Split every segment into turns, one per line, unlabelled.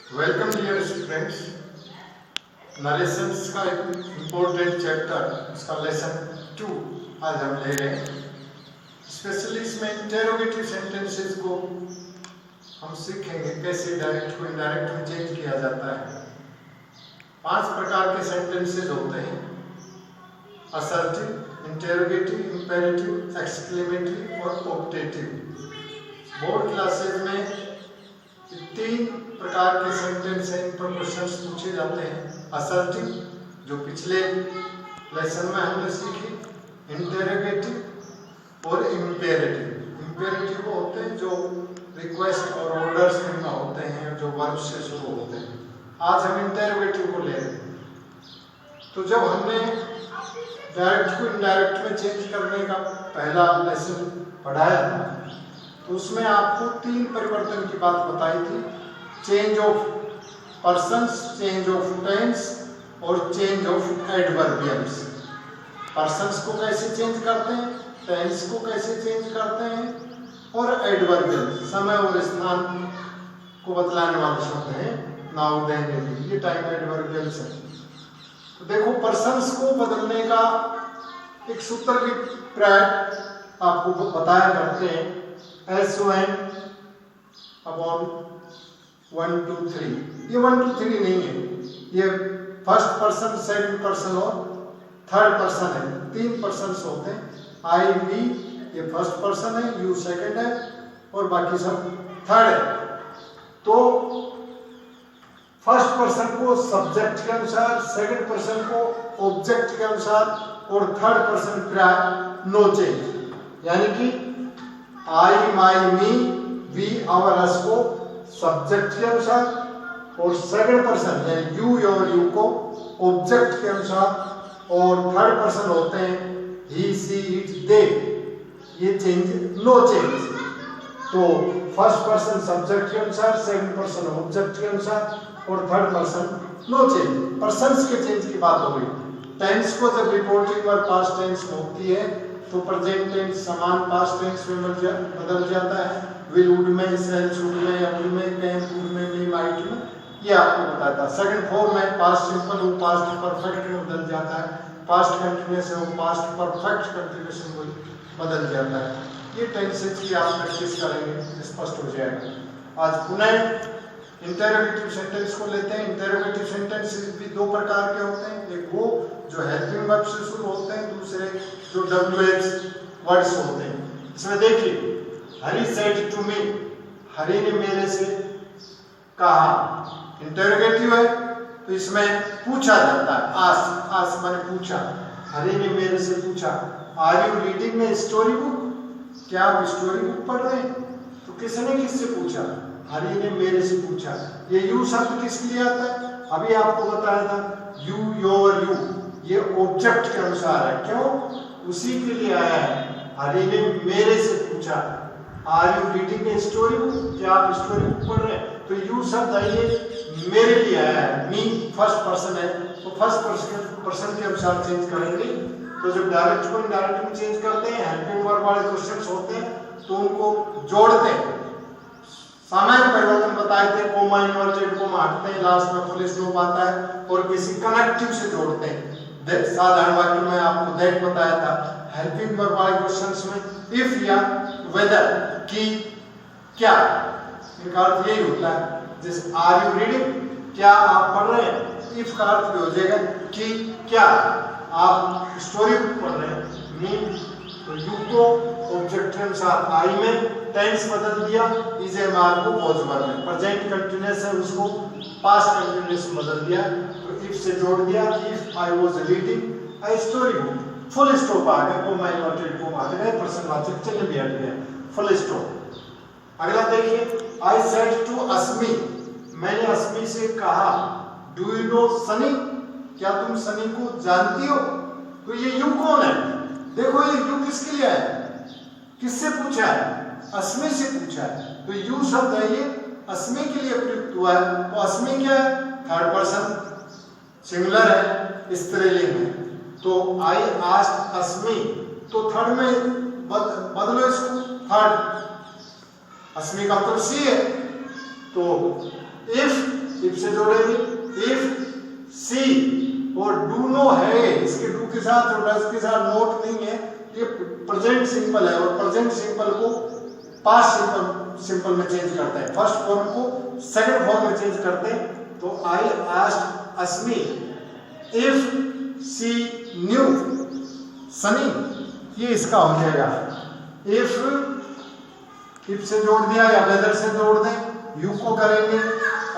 Welcome dear students. Narrations का एक important chapter, उसका लेसन 2 आज हम ले रहे हैं। स्पेशली इसमें इंटेरोगेटिव सेंटेंसेस को हम सीखेंगे कैसे डायरेक्ट को इनडायरेक्ट में चेंज किया जाता है। 5 प्रकार के सेंटेंसेस होते हैं: असर्टिव, इंटेरोगेटिव, इंपेरेटिव, एक्सक्लेमेटरी और ऑप्टेटिव। बोर्ड क्लासेज में 3 प्रकार के सेंटेंस हैं, इन पर क्वेश्चंस पूछे जाते हैं। असर्टिव, जो पिछले लेसन में हमने सीखी, इंटेरोगेटिव और इंपेरेटिव। इंपेरेटिव वो होते हैं जो रिक्वेस्ट और ऑर्डर्स में होते हैं, जो वर्ब से शुरू होते हैं। आज हम इंटेरोगेटिव को ले रहे हैं। तो जब हमने डायरेक्ट को इनडायरेक्ट में चेंज करने का पहला लेसन पढ़ाया था, तो उसमें आपको 3 परिवर्तन की बात बताई थी: change of persons, change of tense और चेंज ऑफ एडवर्बियम्स। पर्सन्स को कैसे चेंज करते हैं, टेंस को कैसे चेंज करते हैं और एडवर्बियम्स समय और स्थान को बतलाने वाले शब्द हैं। नाउ देन यदि, ये टाइम एडवर्बियम्स है। तो देखो, पर्सन्स को बदलने का एक सूत्र भी प्रयोग आपको बताया करते हैं, SON अपॉन 1 2 3। ये 1 2 3 नहीं है, ये फर्स्ट पर्सन, सेकंड पर्सन और थर्ड पर्सन है। 3 पर्सन्स होते हैं। I, we ये फर्स्ट पर्सन है, you सेकंड है और बाकी सब थर्ड है। तो फर्स्ट पर्सन को सब्जेक्ट के अनुसार, सेकंड पर्सन को ऑब्जेक्ट के अनुसार और थर्ड पर्सन क्रिया नो चेंज। यानी कि I, my, me, we, our, us को सब्जेक्ट के अनुसार और सेकंड पर्सन यानी you, your, you को ऑब्जेक्ट के अनुसार और थर्ड पर्सन होते हैं he, she, it, they। ये चेंज नो चेंज। तो फर्स्ट पर्सन सब्जेक्ट के अनुसार, सेकंड पर्सन ऑब्जेक्ट के अनुसार और third person no change. Persons के चेंज की बात हो गई। टेंस को जब रिपोर्टिंग और पास्ट टेंस में होती है तो प्रेजेंट टेंस समान पास्ट टेंस में बदल जाता है। विल, वुड में, शैल, शुड में, या वुड में, कैन, वुड में, मे, माइट में, ये आपको बताता है। सेकंड फॉर्म में पास्ट सिंपल वो पास्ट परफेक्ट में बदल जाता है। पास्ट कंटिन्यूअस है वो पास्ट परफेक्ट कंटिन्यूअस में बदल जाता है। ये टेंसेस की आप प्रैक्टिस करेंगे, स्पष्ट हो जाएगा। आज पुनः इंटेरोगेटिव सेंटेंस को लेते हैं। इंटेरोगेटिव सेंटेंस भी 2 प्रकार के होते हैं। एक वो जो हेल्पिंग वर्ब से शुरू होते हैं, दूसरे जो WH वर्ड्स होते हैं। इसमें देखिए, हरी सेड टू मी, हरी ने मेरे से कहा। इंटेरोगेटिव है तो इसमें पूछा जाता है। आस्क माने पूछा। हरी ने मेरे से पूछा, are you reading a story book? क्या आप स्टोरी बुक पढ़ रहे हैं? तो किसने किससे पूछा? हरी ने मेरे से पूछा। ये यू शब्द किसके लिए आता है? अभी आपको बताया था, यू, योर, यू, ये ऑब्जेक्ट के अनुसार है। क्यों? उसी के लिए आया है। हरी ने मेरे से पूछा, are you reading a story book? क्या आप स्टोरी बुक पढ़ रहे हैं? तो यू शब्द आइए मेरे लिए आया है। मी फर्स्ट पर्सन है तो फर्स्ट पर्सन के अनुसार चेंज करेंगे। तो जब डायरेक्ट को इनडायरेक्ट में चेंज करते हैं, हेल्पिंग वर्ब वाले क्वेश्चंस होते हैं तो उनको जोड़ते हैं। सामान्य परिवर्तन बताए थे, कोमा, इन्वर्टेड कोमा हटते हैं, लास्ट में फुल स्टॉप आता है और किसी कनेक्टिव से जोड़ते हैं। साधारण वाक्य में आपको दैट बताया था। हेल्पिंग वर्ब वाले क्वेश्चंस में इफ या वेदर, कि, क्या, इनका अर्थ यही होता है। जैसे आर यू रीडिंग, क्या आप पढ़ रहे हैं? इफ का अर्थ भी हो जाएगा कि क्या आप स्टोरी बुक पढ़ रहे हैं। मीन तो यू को ऑब्जेक्ट के अनुसार आई में टेंस बदल दिया, इज एम आर को वॉज वर्ब में। प्रेजेंट कंटिन्यूअस है उसको पास्ट कंटिन्यूअस में बदल दिया, तो इफ से जोड़ दिया, if I was reading a story book, full stop आ गया, कोमा, इन्वर्टेड कोमा हट गए, प्रश्नवाचक चिन्ह भी हट गया, फुल स्टॉप। अगला देखिए, आई सेड टू अस्मी, मैंने अस्मी से कहा, डू यू नो सनी? क्या तुम सनी को जानती हो? तो ये यू कौन है? देखो, ये यू किसके लिए है? किससे पूछा है? अस्मी से पूछा है। तो यू शब्द है ये अस्मी के लिए प्रयुक्त हुआ है। तो अस्मी क्या है? थर्ड पर्सन सिंगुलर है, स्त्रीलिंग है। तो आई आस्क्ड अस्मी, तो थर्ड में बदलो इसको, थर्ड अस्मी का उत्तर सी है। तो इफ इफ से जोड़ेंगे इफ सी और डू नो है, इसके डू के साथ और डज के साथ नोट नहीं है, ये प्रेजेंट सिंपल है और प्रेजेंट सिंपल को पास्ट सिंपल में चेंज करते हैं, फर्स्ट फॉर्म को सेकंड फॉर्म में चेंज करते हैं। तो I asked Asmi if she knew Sunny, ये इसका हो जाएगा। इफ से जोड़ दिया या वेदर से जोड़ दें, यू को करेंगे,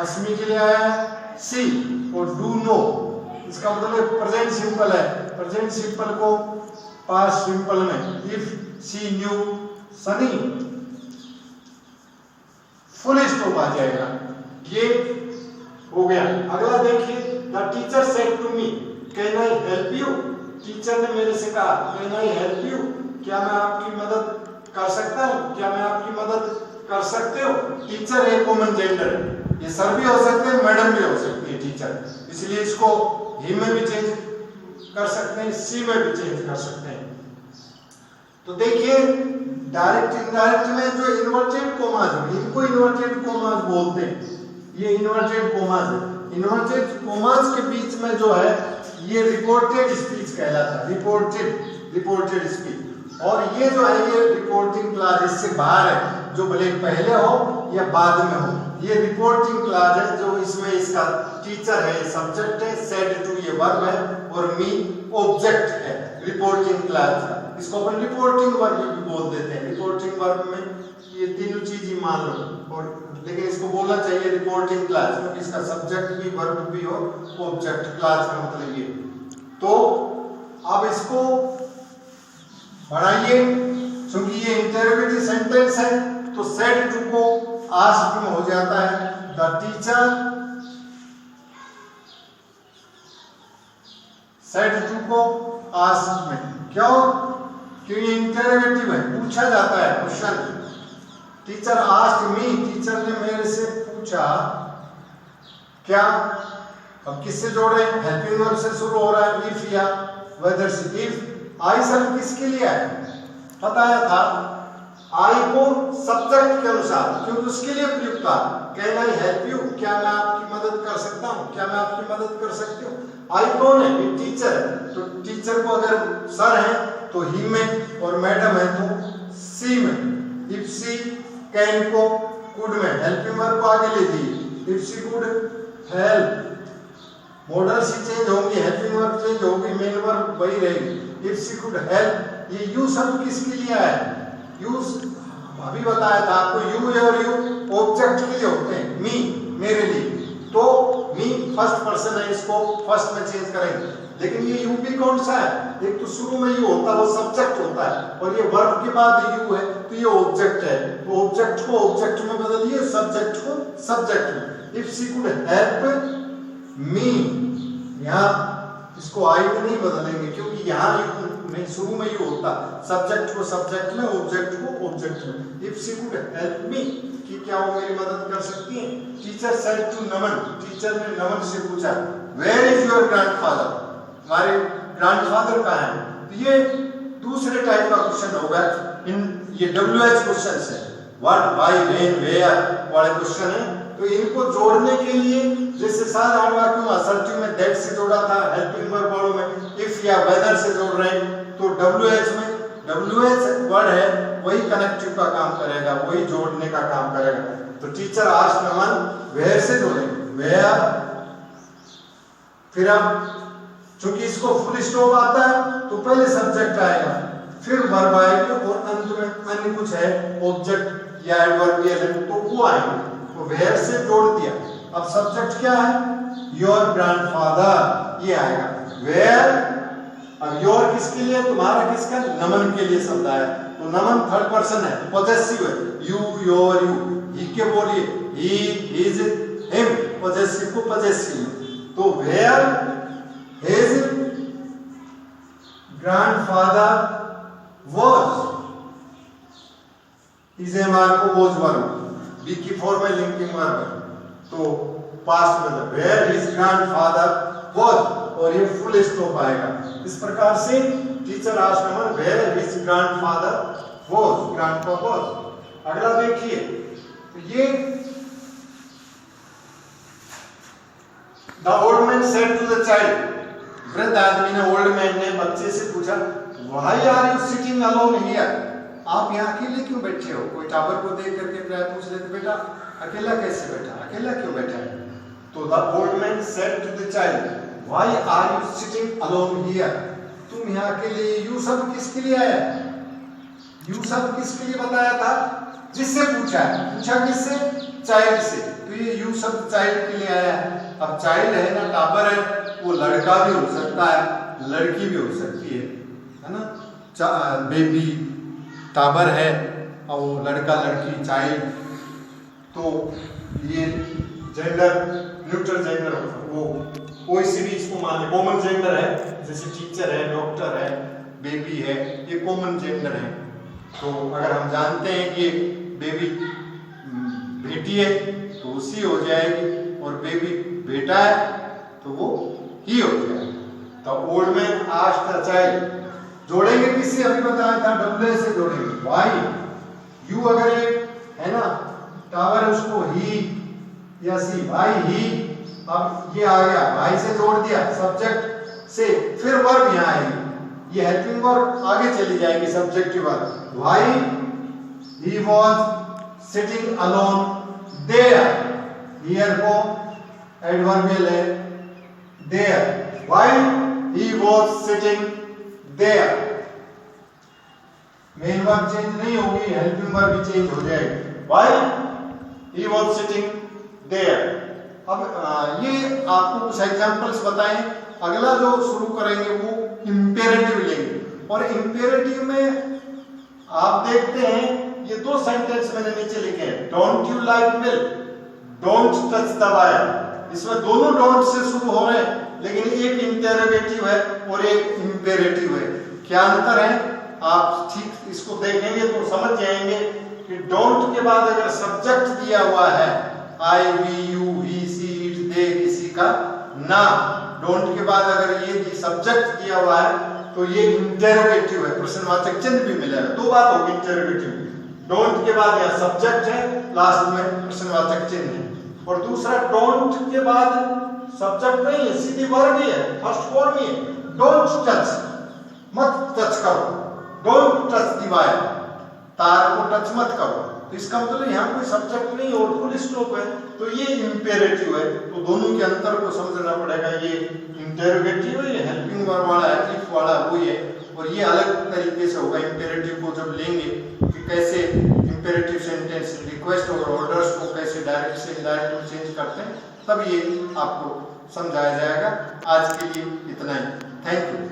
अस्मी के लिए आया है सी और डू नो, इसका मतलब प्रेजेंट सिंपल है, प्रेजेंट सिंपल को पास्ट सिंपल में if she knew Sunny, full stop आ जाएगा। ये हो गया। अगला देखिए, the teacher said to me can I help you, teacher ने मेरे से कहा कैन आई हेल्प यू, क्या मैं आपकी मदद कर सकता हूँ, क्या मैं आपकी मदद कर सकते हो। टीचर है कॉमन जेंडर, ये सर भी हो सकते हैं, मैडम भी हो सकती है टीचर, इसलिए इसको ही में भी चेंज कर सकते हैं, सी में भी चेंज कर सकते हैं। तो देखिए डायरेक्ट इनडायरेक्ट में जो इन्वर्टेड कोमास है, इनको इन्वर्टेड कोमास बोलते हैं, ये इन्वर्टेड कोमास है। इन्वर्टेड कोमास के बीच में जो है ये रिपोर्टेड स्पीच कहलाता है, रिपोर्टेड स्पीच। और ये जो है ये रिपोर्टिंग क्लास, इससे बाहर है, जो भले पहले हो या बाद में हो, ये रिपोर्टिंग क्लास है। जो इसमें इसका टीचर है सब्जेक्ट है, सेड टू ये वर्ब है और मी ऑब्जेक्ट है, रिपोर्टिंग क्लास। इसको अपन रिपोर्टिंग वर्ब भी बोल देते हैं। रिपोर्टिंग वर्ब में ये तीनों चीज ही मान लो, और लेकिन इसको बोलना चाहिए रिपोर्टिंग क्लास, क्योंकि इसका सब्जेक्ट भी वर्ब भी हो, ऑब्जेक्ट क्लास का मतलब ये। तो अब इसको बढ़ाइए, क्योंकि ये इंटरोगेटिव सेंटेंस है, तो सेड टू को आस्क्ड में हो जाता है। द टीचर सेड टू को आस्क्ड में, क्यों? क्योंकि इंटरोगेटिव है, पूछा जाता है question. Teacher asked me, teacher ने मेरे से पूछा क्या। अब किससे जोड़ रहे हैं? हेल्पिंग वर्ब से शुरू हो रहा है, इफ या वेदर से। इफ आई सब किसके लिए है बताया था, आई को सब्जेक्ट के अनुसार, क्योंकि उसके लिए प्रयुक्त था। कैन आई हेल्प यू, क्या मैं आपकी मदद कर सकता हूँ, क्या मैं आपकी मदद कर सकती हूँ। आई कौन है? ये टीचर है, तो टीचर को अगर सर है तो ही में, और मैडम है तो सी में। इफ सी कैन को कुड में, हेल्पिंग वर्ब को आगे ले दी, if she could help, modals change होंगी, हेल्पिंग वर्ब चेंज होगी, मेन वर्ब वही रहेगी। इफ सी कुड हेल्प, ये यू सब किसके लिए है? यू अभी बताया था आपको, यू और यू ऑब्जेक्ट के लिए होते हैं, मी मेरे लिए, तो मी फर्स्ट पर्सन है, इसको फर्स्ट में चेंज करेंगे। लेकिन ये यू भी कौन सा है? एक तो शुरू में यू होता है, वो सब्जेक्ट होता है, और ये वर्ब के बाद यू है, तो ये ऑब्जेक्ट है। तो ऑब्जेक्ट को ऑब्जेक्ट में बदलिए, सब्जेक्ट को सब्जेक्ट में। If she could help me, यहाँ इसको आई में नहीं बदलेंगे, क्योंकि यहाँ नहीं, शुरू में यू होता, सब्जेक्ट को सब्जेक्ट में, ऑब्जेक्ट को ऑब्जेक्ट में। If she could help me, कि क्या वो मेरी मदद कर सकती है। Teacher said to Naman, teacher ने नमन से पूछा वेयर इज योर ग्रैंडफादर, हमारे ग्रैंडफादर कहाँ है। तो ये दूसरे टाइप का क्वेश्चन होगा, इन ये WH क्वेश्चन है, व्हाट, व्हाई, व्हेन, वेयर वाले क्वेश्चन है। तो इनको जोड़ने के लिए, जैसे साधारण वाक्यों में असर्टिव में दैट से जोड़ा था, हेल्पिंग वर्ब वालों में इफ या वेदर से जोड़ रहे हैं, तो WH में WH वर्ड है वही कनेक्टिव का काम करेगा, वही जोड़ने का काम करेगा। तो टीचर आस्क्ड नमन वेयर से जोड़ेंगे, वेयर, फिर अब चूंकि इसको फुल स्टॉप आता है तो पहले सब्जेक्ट आएगा, फिर वर्ब आएगा, और अंत में अन्य कुछ है ऑब्जेक्ट या एडवर्बियल है तो वो आएंगे। तो वेयर से जोड़ दिया। अब सब्जेक्ट क्या है? योर ग्रैंडफादर, ये आएगा वेयर। अब योर किसके लिए? तुम्हारा किसका? नमन के लिए शब्द आया, तो नमन थर्ड पर्सन है, पॉजेसिव है, यू, योर, यू। ही के बोलिए ही, हिज, हिम, पॉजेसिव को पॉजेसिव। तो where his grandfather was, is am are को वाज वर्ब, बी की फॉर्म में लिंकिंग वर्ब है, तो पास्ट में वेयर हिज ग्रैंडफादर वाज, और ये फुल स्टॉप आएगा। इस प्रकार से teacher asked Naman where his grandfather was, grandpa was. अगला देखिए, ये the old man said to the child, वृद्ध आदमी ने, ओल्ड मैन ने बच्चे से पूछा, why are you sitting alone here, आप यहाँ अकेले क्यों बैठे हो? कोई टावर को देख करके प्राय पूछ लेते, बेटा अकेला कैसे बैठा, अकेला क्यों बैठा है? तो the old man said to the child, why are you sitting alone here, तुम यहाँ अकेले, यू सब किसके लिए आया? यू सब किसके लिए बताया था? जिससे पूछा है, पूछा किससे? चाइल्ड से, तो ये यू सब चाइल्ड के लिए आया है। अब चाइल्ड है ना, टाबर है, वो लड़का भी हो सकता है, लड़की भी हो सकती है ना? बेबी टाबर है और वो लड़का लड़की चाइल्ड, तो ये जेंडर न्यूट्रल जेंडर, वो कोई सी भी इसको मान ले, कॉमन जेंडर है, जैसे टीचर है, डॉक्टर है, बेबी है, ये कॉमन जेंडर है। तो अगर हम जानते हैं कि बेबी बेटी है तो उसी हो जाएगी, और बेबी बेटा है तो वो ही हो जाएगा। तो old man asked the child, जोड़ेंगे किससे? अभी बताया था, डब्ल्यू से जोड़ेंगे, वाई, यू अगर ये है ना टावर है, उसको ही या सी, वाई ही, अब ये आ गया, वाई से जोड़ दिया सब्जेक्ट से, फिर वर्ब यहाँ आएगी, ये हेल्पिंग वर्ब आगे चली जाएगी, subjective verb, why he was sitting alone there, here को एडवर्बियल है there, why he was sitting there, main verb change नहीं होगी, हेल्पिंग वर्ब भी चेंज हो जाएगी, why he was sitting there. अब ये आपको कुछ एग्जांपल्स बताएं, अगला जो शुरू करेंगे वो इंपेरेटिव लेंगे, और इंपेरेटिव में आप देखते हैं ये दो सेंटेंस मैंने नीचे लिखे हैं, don't you like milk, don't touch the wire, इसमें दोनों डोंट से शुरू हो रहे हैं, लेकिन एक इंटेरोगेटिव है और एक इंपेरेटिव है। क्या अंतर है? आप ठीक इसको देखेंगे तो समझ जाएंगे कि डोंट के बाद अगर सब्जेक्ट दिया हुआ है, I, we, you, he, she, it, they, किसी का नाम, डोंट के बाद अगर ये सब्जेक्ट दिया हुआ है तो ये इंटेरोगेटिव है, प्रश्नवाचक चिन्ह भी मिलेगा, दो बात होगी इंटेरोगेटिव, डोंट के बाद यहाँ सब्जेक्ट है, लास्ट में प्रश्नवाचक चिन्ह है, और दूसरा डोंट के बाद सब्जेक्ट नहीं है, सीधी वर्ब ही है, फर्स्ट फॉर्म ही है, डोंट टच, मत टच करो, डोंट टच द वायर, तार को टच मत करो, तो इसका मतलब यहाँ कोई सब्जेक्ट नहीं और फुल स्टॉप है, तो ये इंपेरेटिव है। तो दोनों के अंतर को समझना पड़ेगा, ये इंटेरोगेटिव है, ये हेल्पिंग वर्ब वाला है, इफ वाला वही है, और ये अलग तरीके से होगा। इंपेरेटिव को जब लेंगे कि कैसे इंपेरेटिव सेंटेंस रिक्वेस्ट और ऑर्डर्स को कैसे डायरेक्ट से इनडायरेक्ट में चेंज करते हैं, तब ये आपको समझाया जाएगा। आज के लिए इतना ही, थैंक यू।